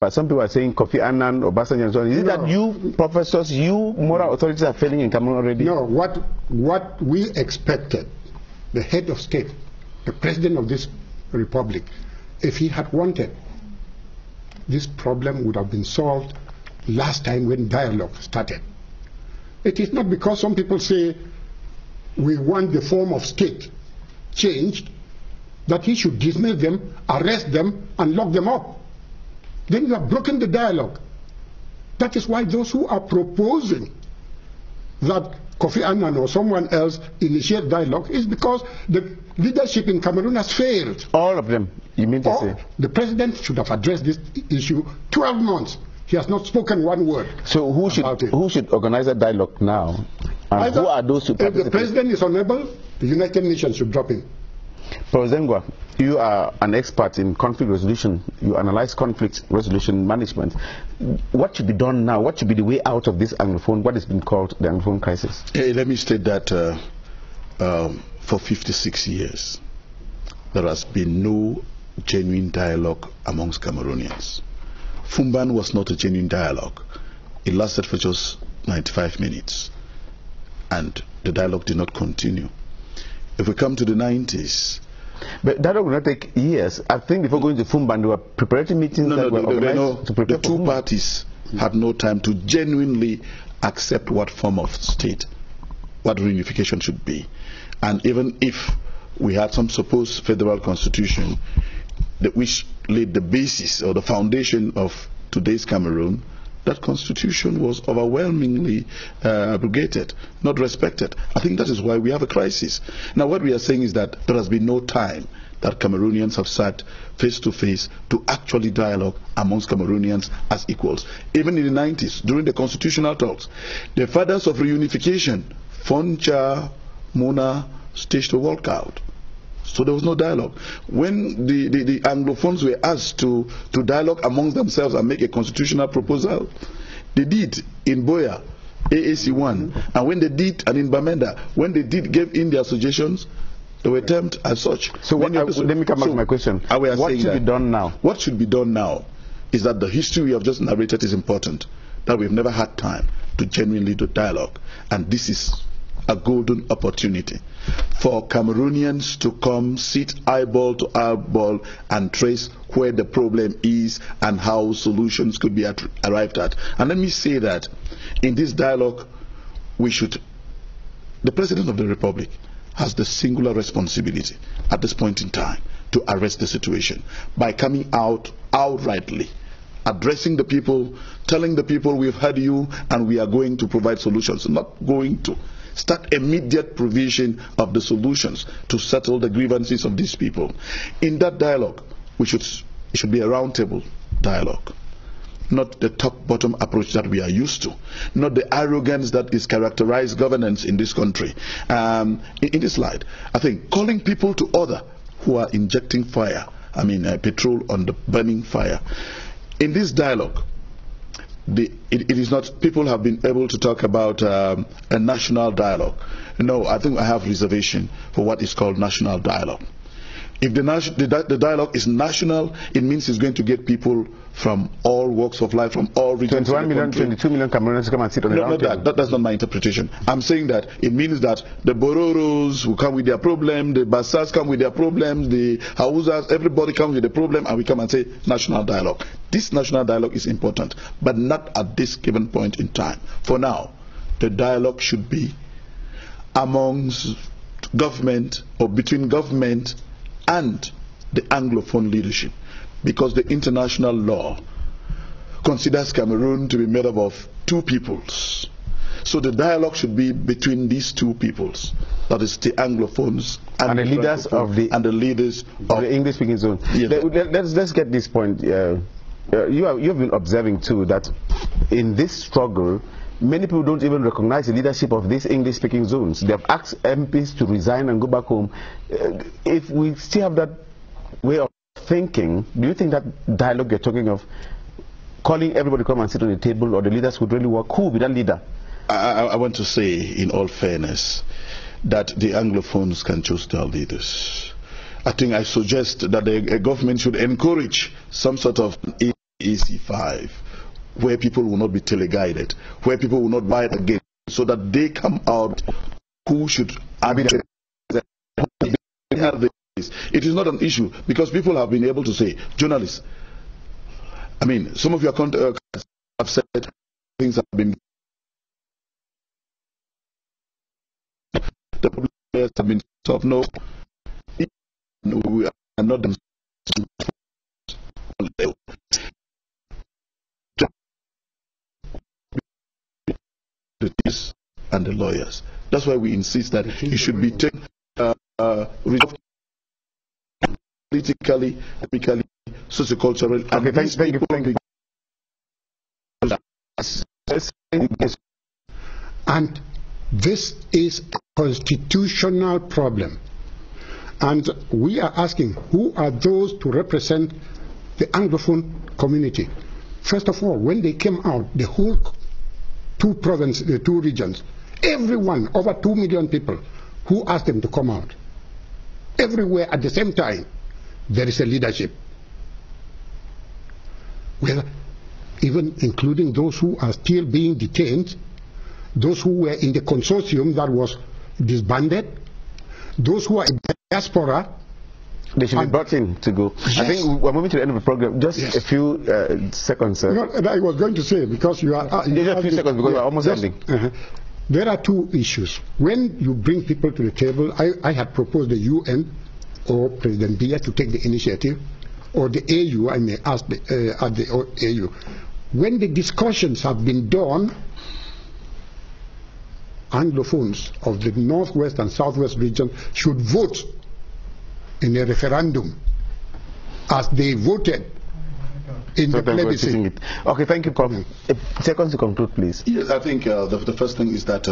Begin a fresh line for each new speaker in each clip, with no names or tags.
But some people are saying Kofi Annan, Obasanjo, and so on. Is it that you professors, you moral authorities are failing in Cameroon already?
No, what we expected, the head of state, the president of this republic, if he had wanted, this problem would have been solved last time when dialogue started. It is not because some people say we want the form of state changed that he should dismiss them, arrest them, and lock them up. Then you have broken the dialogue. That is why those who are proposing that Kofi Annan or someone else initiate dialogue is because the leadership in Cameroon has failed.
All of them, you mean to say?
The president should have addressed this issue 12 months. He has not spoken one word.
So who should organize a dialogue now? And who are those who participate?
If the president is unable, the United Nations should drop in.
Professor Ngwa, you are an expert in conflict resolution. You analyze conflict resolution management. What should be done now? What should be the way out of this Anglophone, what has been called the Anglophone crisis?
Let me state that for 56 years, there has been no genuine dialogue amongst Cameroonians. Fumban was not a genuine dialogue. It lasted for just 95 minutes. And the dialogue did not continue. If we come to the 90s...
But that will not take years. I think before going to Fumban, there were preparatory meetings that were organized to prepare.
The two parties had no time to genuinely accept what form of state, what reunification should be. And even if we had some supposed federal constitution which laid the basis or the foundation of today's Cameroon, that constitution was overwhelmingly abrogated, not respected. I think that is why we have a crisis. Now what we are saying is that there has been no time that Cameroonians have sat face to face to actually dialogue amongst Cameroonians as equals. Even in the 90s, during the constitutional talks, the fathers of reunification, Foncha, Mona, staged a walkout. So there was no dialogue. When the Anglophones were asked to dialogue amongst themselves and make a constitutional proposal, they did in Boya, AAC 1, and when they did, and in Bamenda, when they did give in their suggestions, they were termed as such.
So let me come back to my question. What should be done now?
What should be done now is that the history we have just narrated is important, that we've never had time to genuinely do dialogue, and this is a golden opportunity for Cameroonians to come sit eyeball to eyeball and trace where the problem is and how solutions could be arrived at. And let me say that in this dialogue, the President of the Republic has the singular responsibility at this point in time to arrest the situation by coming out outrightly, addressing the people, telling the people we've heard you and we are going to provide solutions, not going to start immediate provision of the solutions to settle the grievances of these people. In that dialogue, it should be a roundtable dialogue, not the top-bottom approach that we are used to, not the arrogance that is characterized governance in this country. In this slide, I think calling people to order who are injecting fire, petrol on the burning fire. In this dialogue, it is not, people have been able to talk about a national dialogue. No, I think I have reservation for what is called national dialogue. If the dialogue is national, it means it's going to get people from all walks of life, from all regions.
21 million, 22 million Cameroonians come and sit on the round table.
That's not my interpretation. I'm saying that it means that the Bororos who come with their problem, the Bassas come with their problems, the Hausas, everybody comes with a problem, and we come and say national dialogue. This national dialogue is important, but not at this given point in time. For now, the dialogue should be amongst government or between government and the Anglophone leadership, because the international law considers Cameroon to be made up of two peoples. So the dialogue should be between these two peoples, that is the Anglophones and the leaders of the
English-speaking zone. Yes. Let's get this point. You've been observing too that in this struggle, many people don't even recognize the leadership of these English-speaking zones. They have asked MPs to resign and go back home. If we still have that way of thinking, do you think that dialogue you're talking of, calling everybody to come and sit on the table, or the leaders would really work? Who will be that leader?
I want to say, in all fairness, that the Anglophones can choose their leaders. I think I suggest that the government should encourage some sort of AC5, where people will not be teleguided, where people will not buy it again, so that they come out who should it is not an issue, because people have been able to say, journalists, I mean, some of your have said things have been, the players have been solved. No, we are not them. The teachers and the lawyers. That's why we insist that it should be taken resolved politically, ethically, socioculturally.
Okay, thank you.
And this is a constitutional problem. And we are asking, who are those to represent the Anglophone community? First of all, when they came out, the whole the two regions, everyone, over 2 million people, who asked them to come out? Everywhere at the same time, there is a leadership. Well, even including those who are still being detained, those who were in the consortium that was disbanded, those who are in diaspora.
They should be brought in to go. Yes. I think we're moving to the end of the program. Just a few seconds, sir.
No, I was going to say, because you are...
just a few seconds, because we're almost ending.
There are two issues. When you bring people to the table, I had proposed the UN or President Biya to take the initiative, or the AU, I may ask at the AU. When the discussions have been done, Anglophones of the Northwest and Southwest region should vote in a referendum as they voted in the plebiscite.
Okay, thank you, Colin. Seconds to conclude, please.
Yes, I think the first thing is that,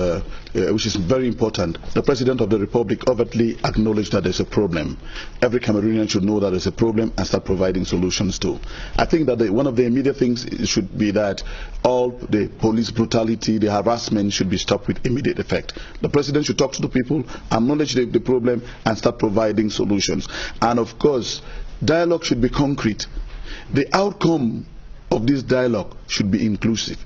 which is very important, the President of the Republic overtly acknowledged that there's a problem. Every Cameroonian should know that there's a problem and start providing solutions too. I think that one of the immediate things should be that all the police brutality, the harassment should be stopped with immediate effect. The President should talk to the people, acknowledge the problem, and start providing solutions. And of course, dialogue should be concrete. The outcome of this dialogue should be inclusive.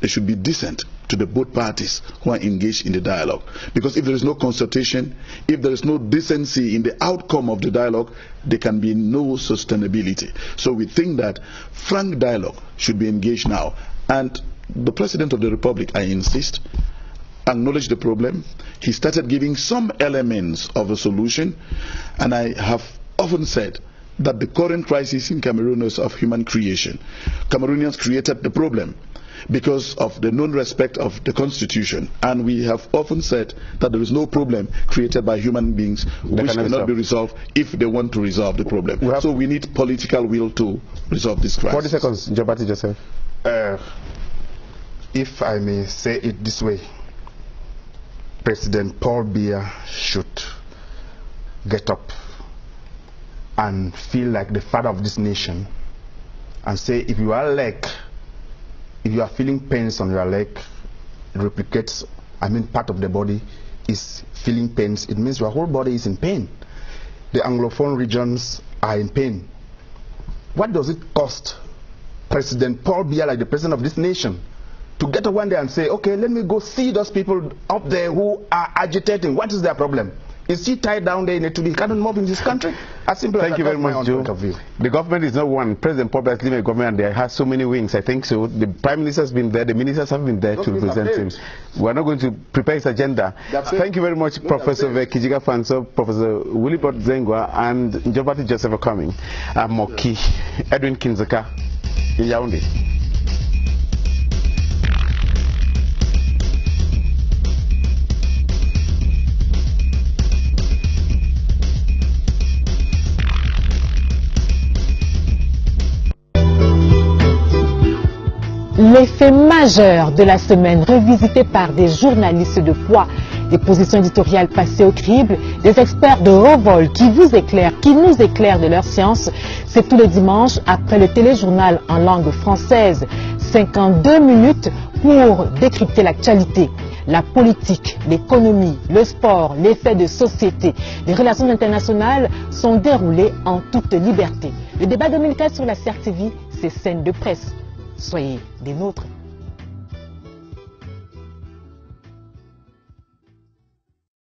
They should be decent to the both parties who are engaged in the dialogue. Because if there is no consultation, if there is no decency in the outcome of the dialogue, there can be no sustainability. So we think that frank dialogue should be engaged now. And the President of the Republic, I insist, acknowledged the problem. He started giving some elements of a solution. And I have often said that the current crisis in Cameroon is of human creation. Cameroonians created the problem because of the non-respect of the Constitution. And we have often said that there is no problem created by human beings which cannot be resolved if they want to resolve the problem. So we need political will to resolve this crisis.
40 seconds, Jabati Joseph.
If I may say it this way, President Paul Biya should get up and feel like the father of this nation and say, if you are feeling pains on your leg, it replicates, part of the body is feeling pains, it means your whole body is in pain. The Anglophone regions are in pain. What does it cost President Paul Biya, like the president of this nation, to get up one day and say, okay, let me go see those people up there who are agitating. What is their problem? Is he tied down there in a to be cannot move in this country? As simple as
Thank you very much, Joe. The government is not one. President Paul Biya is leaving a government and there has so many wings. I think so. The Prime Minister has been there. The ministers have been there to represent him. We are not going to prepare his agenda. Thank you very much, Professor Kijiga Fanso, Professor Willibert Zengwa, and Jobati Joseph for coming. Moki, Edwin Kinzaka, in Yaoundé.
Les faits majeurs de la semaine, revisités par des journalistes de foi, des positions éditoriales passées au crible, des experts de haut vol qui vous éclairent, qui nous éclairent de leur science, c'est tous les dimanches après le téléjournal en langue française. 52 minutes pour décrypter l'actualité, la politique, l'économie, le sport, les faits de société, les relations internationales sont déroulés en toute liberté. Le débat 2004 sur la CRTV, ces scènes de presse. Soyez des nôtres.